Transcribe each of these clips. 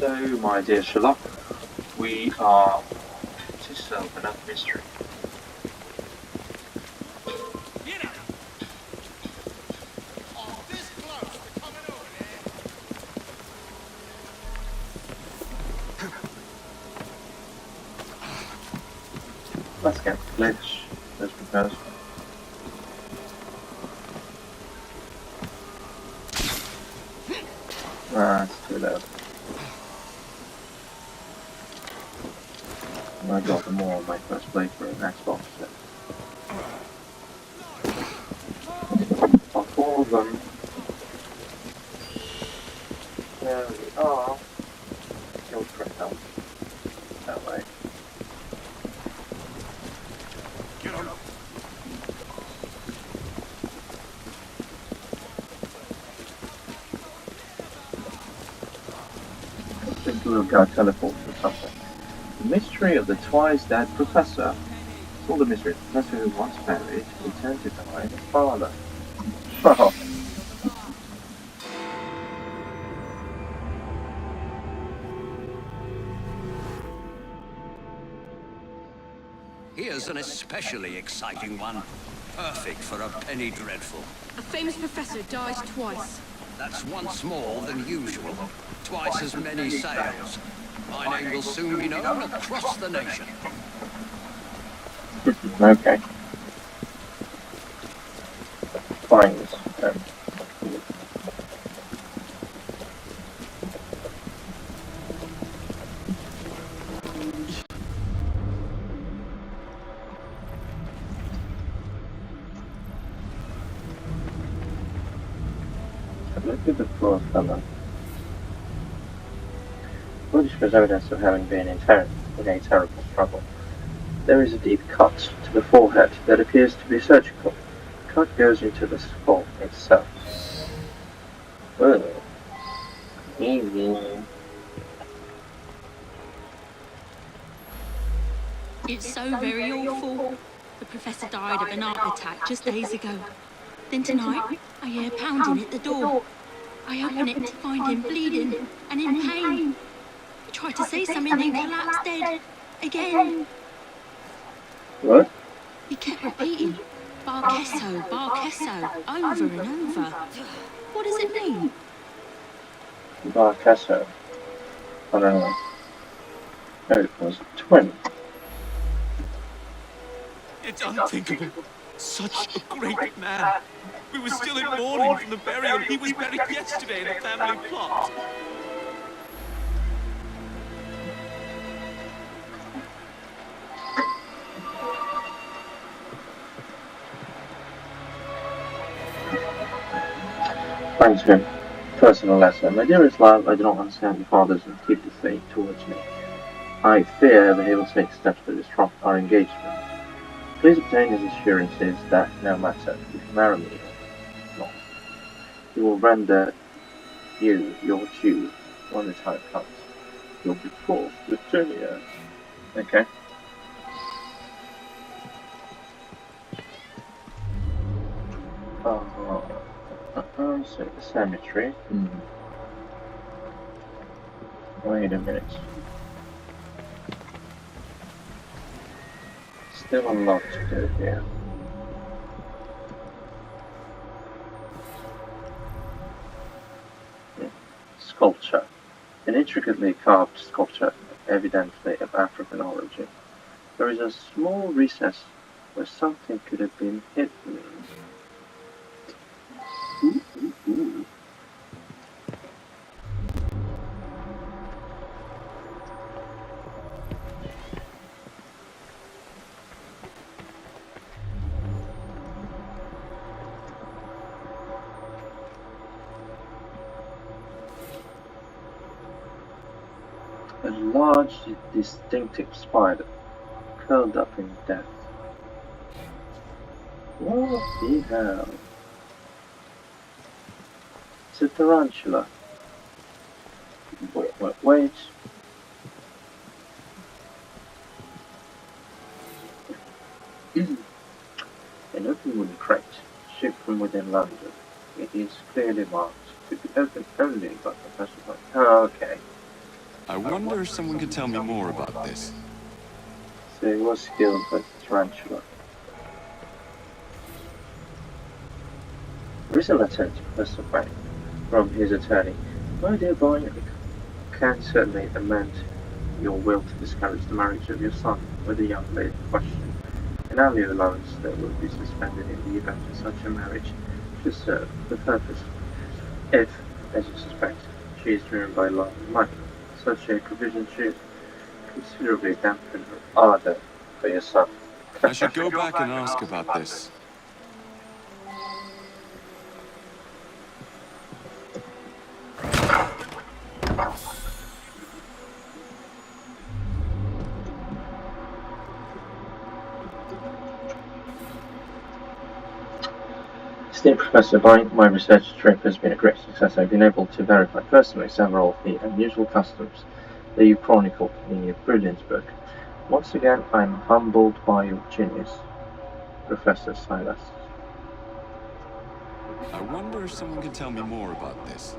So, my dear Sherlock, we are to solve another mystery. Let's get the glitch as proposed. It's too loud. I got them all on my first playthrough on Xbox. So. Of all of them, there we are. Kill Crystal. That way. Get on. I think the little guy teleports or something. The mystery of the twice-dead professor. It's all the mystery of the professor who once married, returned to die his father. Oh. Here's an especially exciting one. Perfect for a penny dreadful. A famous professor dies twice. That's once more than usual. Twice as many sales. My name will soon be known across the nation. Okay. Fine. Look at the floor color. Bush was evidence of having been in a terrible struggle. There is a deep cut to the forehead that appears to be surgical. The cut goes into the skull itself. Ugh. Easy. It's so very awful. The professor died of an heart attack just days ago. Then tonight, I hear pounding at the door. I open it to find him bleeding and in pain. He tried to say something and collapsed dead. Again. What? He kept repeating, Barkesso, Barkesso, over and over. What does it mean? Barkesso. I don't know. Oh, it was a twin. It's unthinkable. Such a great man. We were still in mourning from the burial. He was buried yesterday in the family plot. Thanks, Jim. Personal letter. My dearest love, I do not understand your father's antipathy towards me. I fear that he will take steps to disrupt our engagement. Please obtain his assurances that no matter if you marry me or not, he will render you your due when the time comes. You'll be forced to return here. Okay. So the cemetery. Wait a minute. Still a lot to do here. Sculpture. An intricately carved sculpture, evidently of African origin. There is a small recess where something could have been hidden. Ooh. A large, distinctive spider, curled up in death. What the hell? It's a tarantula. Wait. An open wooden crate, shipped from within London. It is clearly marked to be opened only by Professor White. Oh, okay. I wonder if someone could tell me more about this. So he was killed by the tarantula. There is a letter to Professor Bank from his attorney. My dear boy, I can certainly amend your will to discourage the marriage of your son with the young lady in question. An annual allowance that will be suspended in the event of such a marriage should serve the purpose. If, as you suspect, she is driven by love and money, such a provision should considerably dampen her ardor for your son. I should go back and ask about this. Esteemed Professor, my research trip has been a great success. I've been able to verify personally several of the unusual customs that you chronicled in your brilliant book. Once again, I'm humbled by your genius, Professor Silas. I wonder if someone could tell me more about this.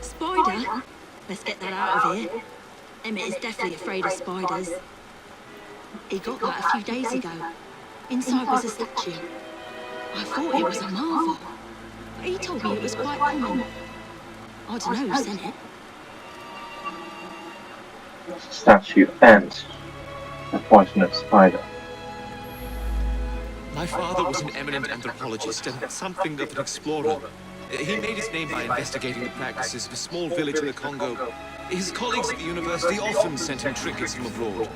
Spider? Let's get that out of here. Emmett is definitely afraid of spiders. He got that a few days ago. Inside was a statue. I thought it was a marvel. He told me it was quite common. I don't know who sent it. Statue and a poisonous spider. My father was an eminent anthropologist and something of an explorer. He made his name by investigating the practices of a small village in the Congo. His colleagues at the university often sent him trinkets from abroad.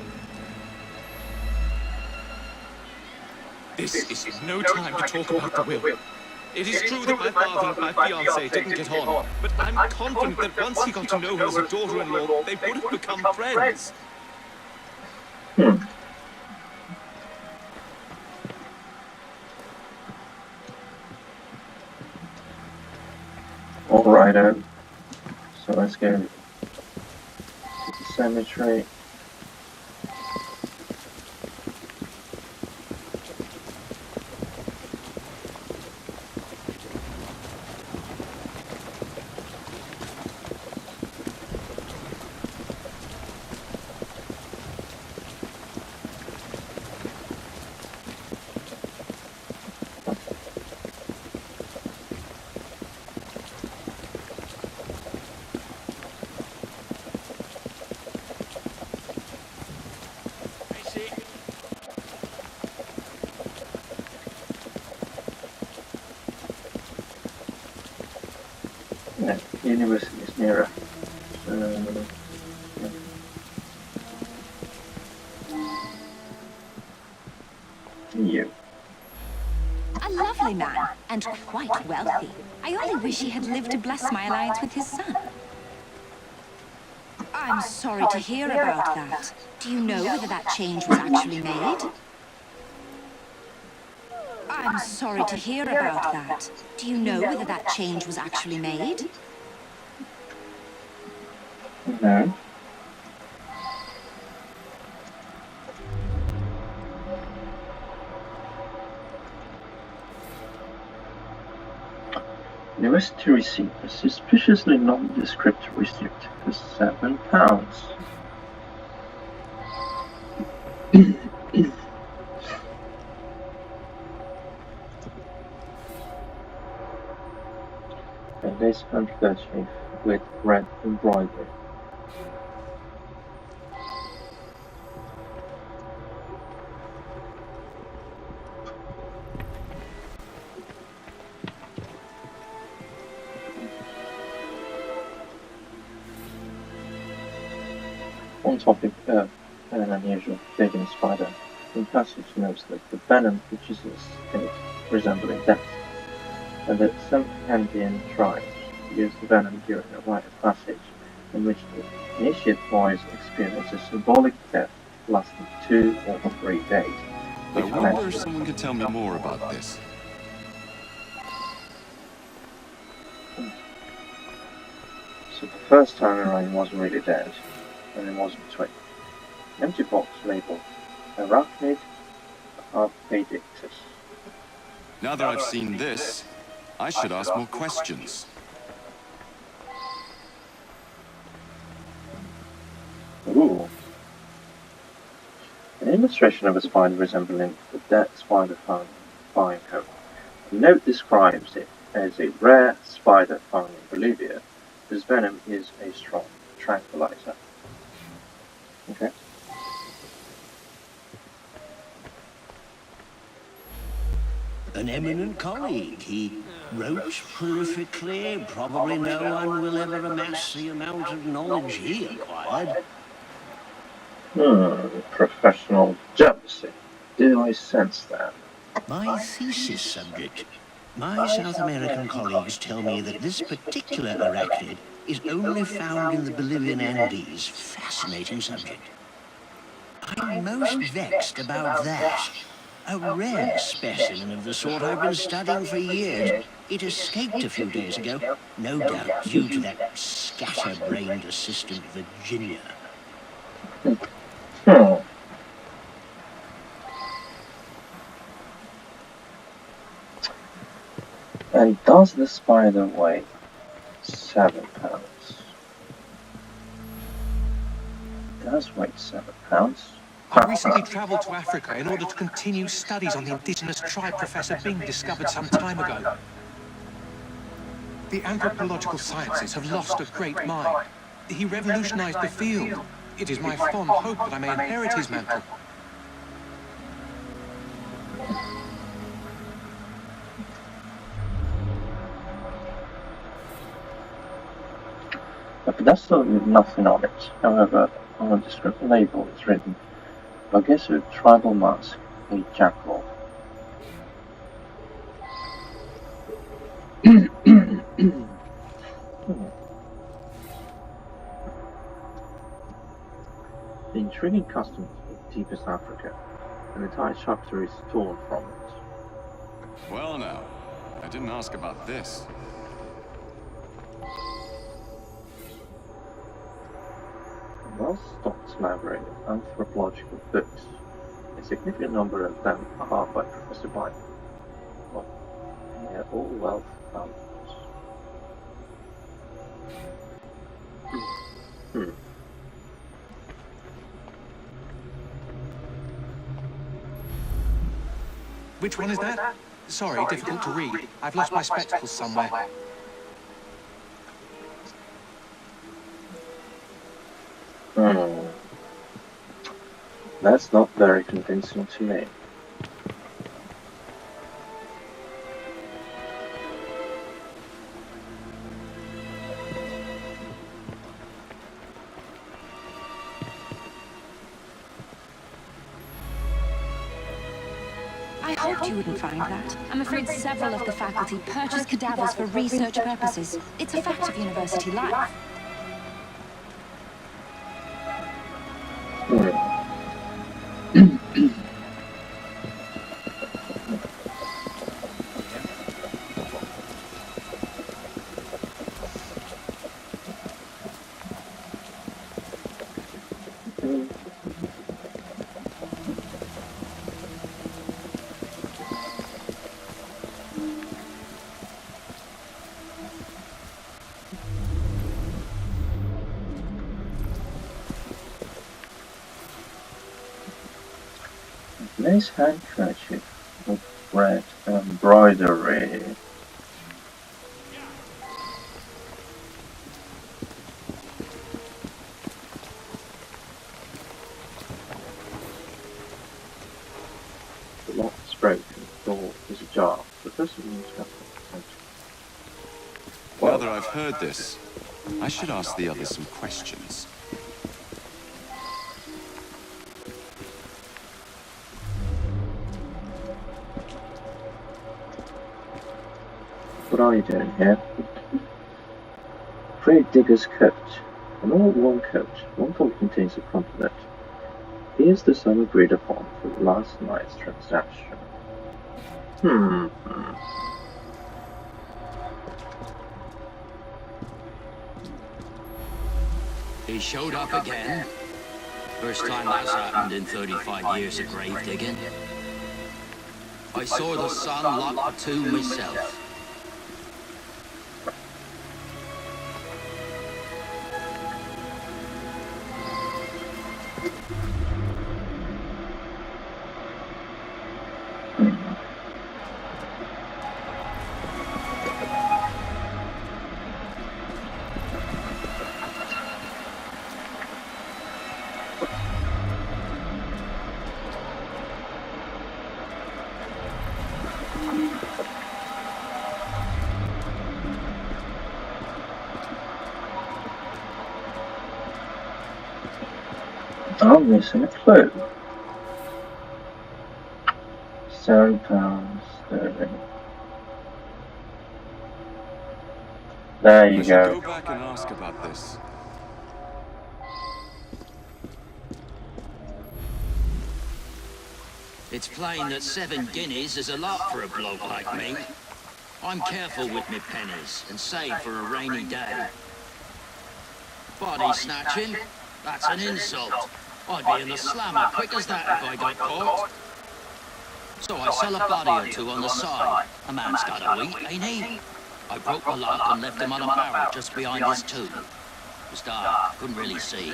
This is no time to talk about the will. It is true that my father and my fiancée didn't get on, but I'm confident that once he got to know her as a daughter-in-law, they would have become friends. Alright, so let's go to the cemetery. Yeah, the university is nearer. Yeah. You. A lovely man, and quite wealthy. I only wish he had lived to bless my alliance with his son. I'm sorry to hear about that. Do you know whether that change was actually made? I'm sorry to hear about that. Do you know whether that change was actually made? No. University receipt a suspiciously nondescript receipt for £7. A lace handkerchief with red embroidery. On topic of an unusual vegan spider, the passage notes that the venom produces a state resembling death, and that some Andean tribes use the venom during a rite of passage in which the initiate boys experience a symbolic death lasting 2 or 3 days. I wonder if someone could tell me more about this. So the first time around he wasn't really dead, and it wasn't twin. An empty box labeled Arachnid Arpedictus. Now that I've seen this, I should ask more questions. Ooh. An illustration of a spider resembling the dead spider found in flying coat. The note describes it as a rare spider found in Bolivia, whose venom is a strong tranquilizer. Okay. An eminent colleague. He wrote prolifically. Probably no one will ever amass the amount of knowledge he acquired. Professional jealousy. Do I sense that? My thesis subject. My South American colleagues tell me that this particular arachnid is only found in the Bolivian Andes. Fascinating subject. I'm most vexed about that. A rare specimen of the sort I've been studying for years. It escaped a few days ago, no doubt due to that scatterbrained assistant Virginia. And does the spider weigh 7 pounds? It does weigh 7 pounds. I recently travelled to Africa in order to continue studies on the indigenous tribe Professor Bing discovered some time ago. The anthropological sciences have lost a great mind. He revolutionized the field. It is my fond hope that I may inherit his mantle. The pedestal with nothing on it. However, on the descriptive label is written Bagesu Tribal Mask, a jackal. The intriguing customs of deepest Africa, an entire chapter is torn from it. Well now, I didn't ask about this. A well-stocked library of anthropological books. A significant number of them are by Professor Biden. Well, they are all well founded. Which one is that? Sorry, difficult to read. I've lost my spectacles somewhere. That's not very convincing to me. I hoped you wouldn't find that. I'm afraid several of the faculty purchase cadavers for research purposes. It's a fact of university life. Nice handkerchief with red embroidery. The lock is broken, the door is ajar. The person needs to have Now that I've heard this, I should ask the others some questions. What are you doing here? Free digger's coat. An old one coat. One coat contains a compliment. Here's the sum agreed upon for last night's transaction. He showed up again. First time that's happened in 35 years of grave digging. I saw the sun lock the tomb myself. I'm missing a clue. £7 sterling. There I you should go. go back and ask about this. It's plain that 7 guineas is a lot for a bloke like me. I'm careful with me pennies and save for a rainy day. Body snatching? That's an insult. I'd be in the slammer quick as that if I got caught. So I sell a body or two on the side. A man's got to eat, ain't he? I broke the lock and left him on a barrel just behind his tomb. It was dark, couldn't really see.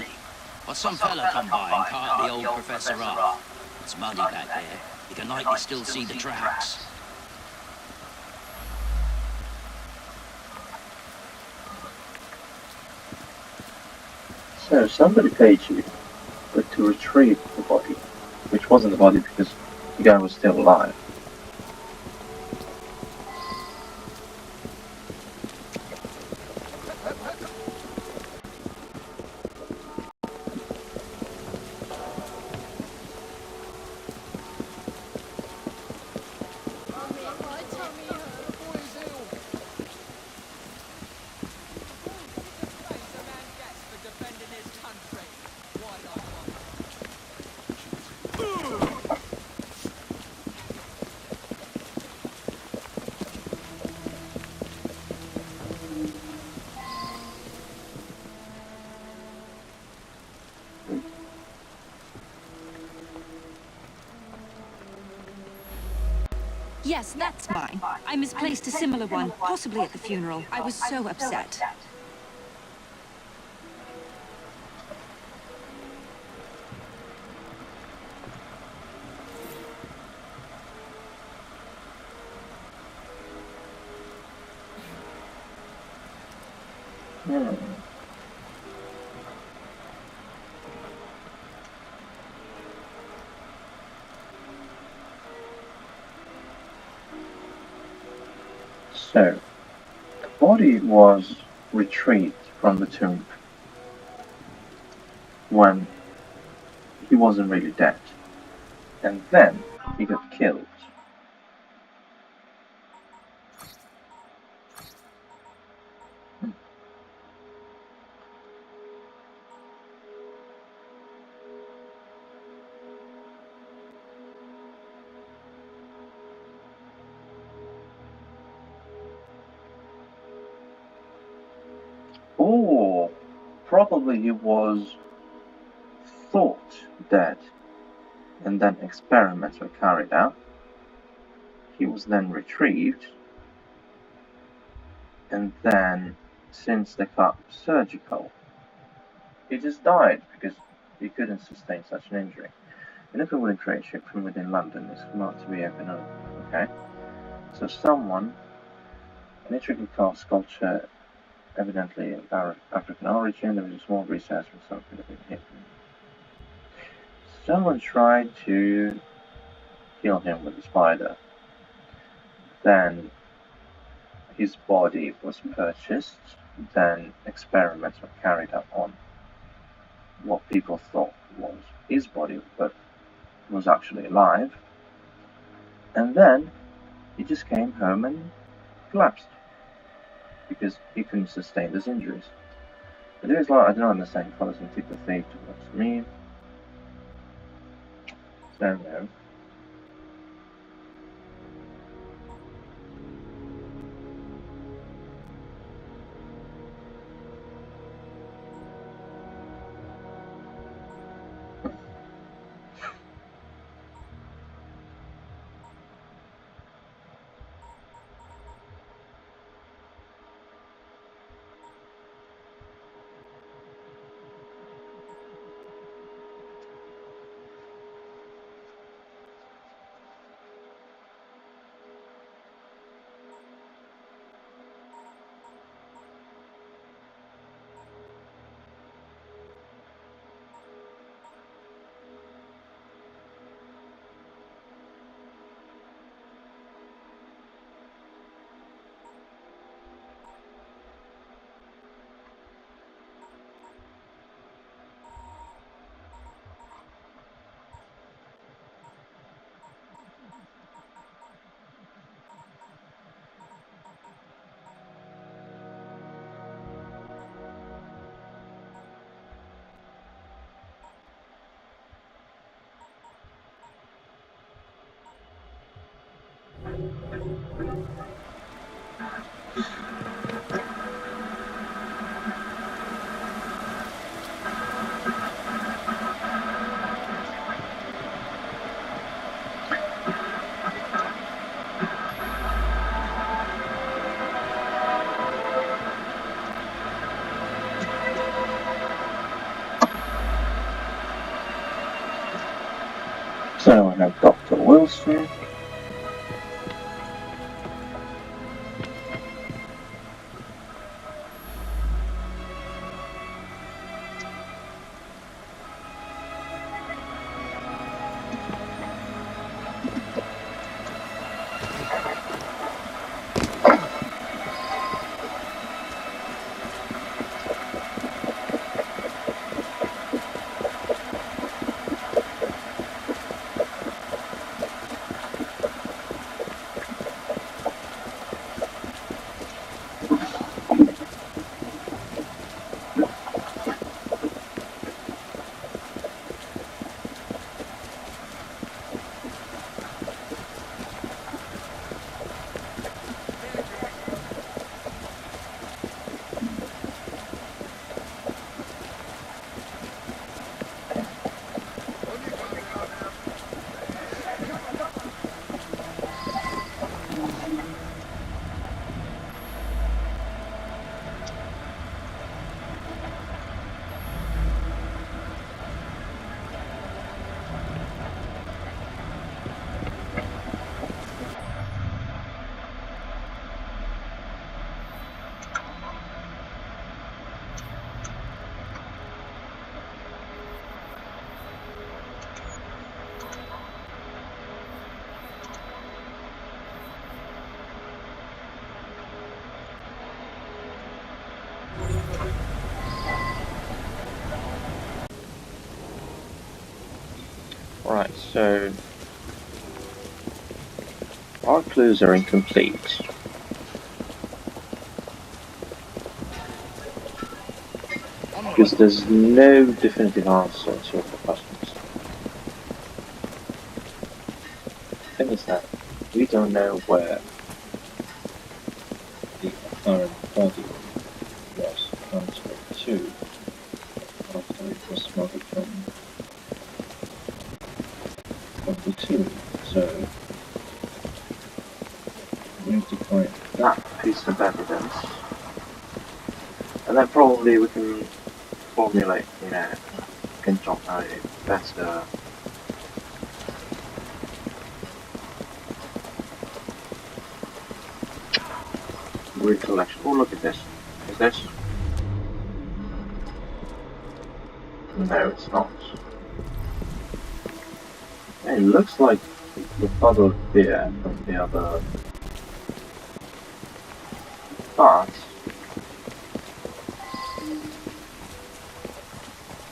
But some fella come by and carted the old professor off. It's muddy back there. You can likely still see the tracks. So somebody paid you, but to retrieve the body, which wasn't the body because the guy was still alive. Yes, that's mine. I misplaced a similar one, possibly at the funeral. I was so upset. So, the body was retrieved from the tomb when he wasn't really dead, and then he got killed. Or probably he was thought dead, and then experiments were carried out. He was then retrieved, and then, since they got surgical, he just died because he couldn't sustain such an injury. In a wooden crate shipped from within London is marked to be open. Okay, so someone, an intricately carved sculpture, evidently of African origin. There was a small recess where some could have been hidden. Someone tried to kill him with a spider. Then his body was purchased. Then experiments were carried out on what people thought was his body, but was actually alive. And then he just came home and collapsed because he couldn't sustain those injuries. But there is like I don't understand colours and antipathy towards me. So no. So I have Dr. Wilson. Right, so our clues are incomplete. Because there's no definitive answer to all the questions. The thing is that we don't know where the apparent body was transferred to after it was smuggled from the tomb. So we have to find that piece of evidence, and then probably we can formulate, can jump out a better recollection. Oh, look at this. Is this? No, it's not. It looks like the bottle of beer from the other, but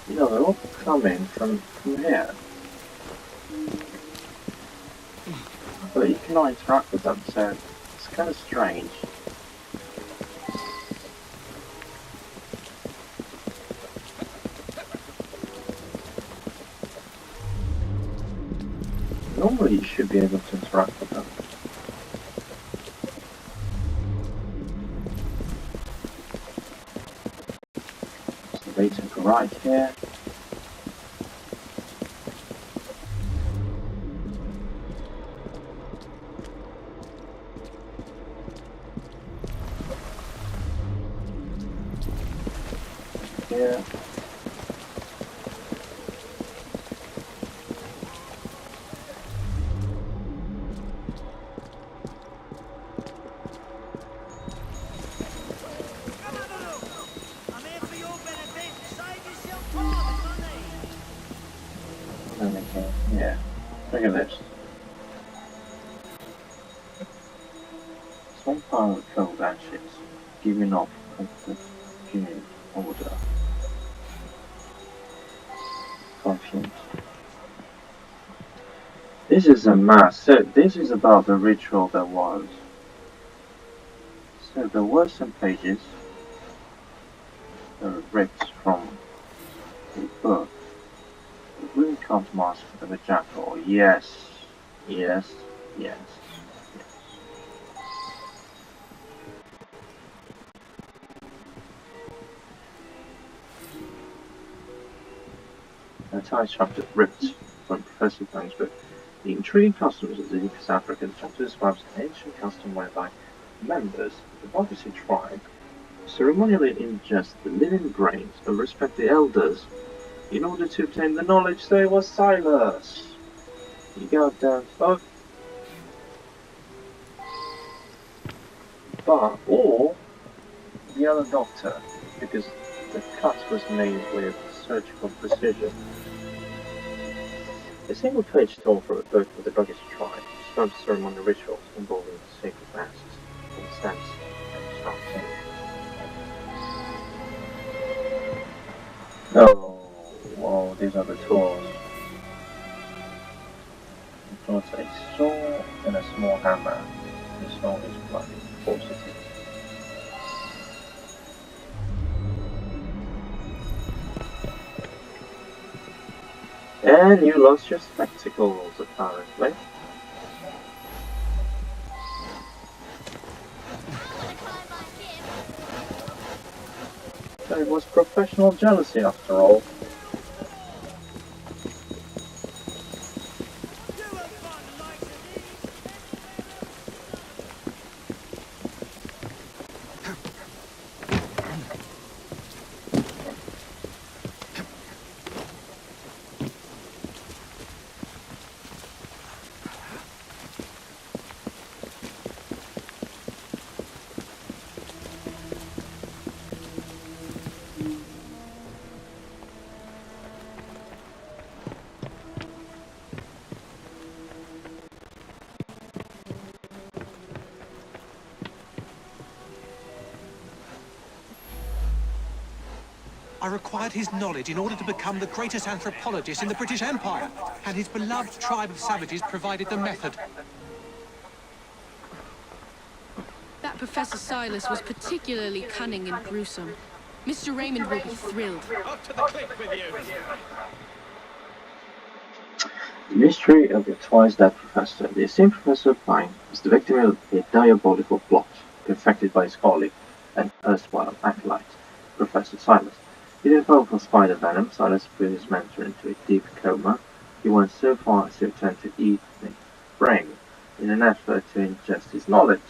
they're all coming from here. But you cannot interact with them, so it's kind of strange. Normally you should be able to interact with them. So they took a right here. Here. Yeah, look at this. Some power code actions giving off continued order. Confused. This is a mass. So this is about the ritual there was. So there were some pages that were ripped from a book. The Rune Count Mask of a Jackal. Yes. Yes. Yes. Yes. tie chapter ripped from Professor Fang's book. The intriguing customs of the East Africa. The chapter describes an ancient custom whereby members of the Bogacy tribe ceremonially ingest the living brains of respected elders in order to obtain the knowledge they were Silas. You goddamn fuck. But, or the other doctor, because the cut was made with surgical precision. A single-page tour for a book with the Bogacy tribe describes ceremonial rituals involving sacred masks, incense, and chanting. Oh, well, these are the tools. It was a saw and a small hammer. The saw is bloody, positive. And you lost your spectacles, apparently. So it was professional jealousy after all. I required his knowledge in order to become the greatest anthropologist in the British Empire, and his beloved tribe of savages provided the method. That Professor Silas was particularly cunning and gruesome. Mr. Raymond will be thrilled. Up to the cliff with you! The mystery of the twice-dead professor. The esteemed Professor Pine was the victim of a diabolical plot confected by his colleague and erstwhile acolyte, Professor Silas. Feeling powerful spider venom, Silas put his mentor into a deep coma. He went so far as to attempt to eat the brain in an effort to ingest his knowledge.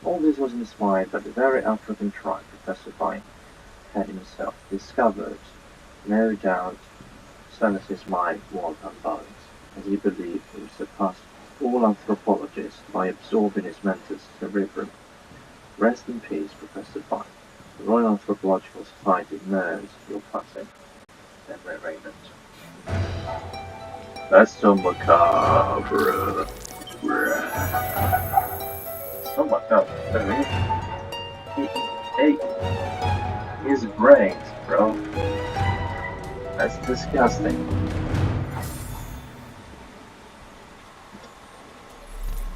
All this was inspired by the very African tribe Professor Pine had himself discovered. No doubt Silas's mind was unbalanced, and he believed he surpassed all anthropologists by absorbing his mentor's cerebrum. Rest in peace, Professor Pine. The Royal Anthropological Society knows your passing. Memory Raymond. That's so macabre. So macabre. He ate his brains, bro. That's disgusting.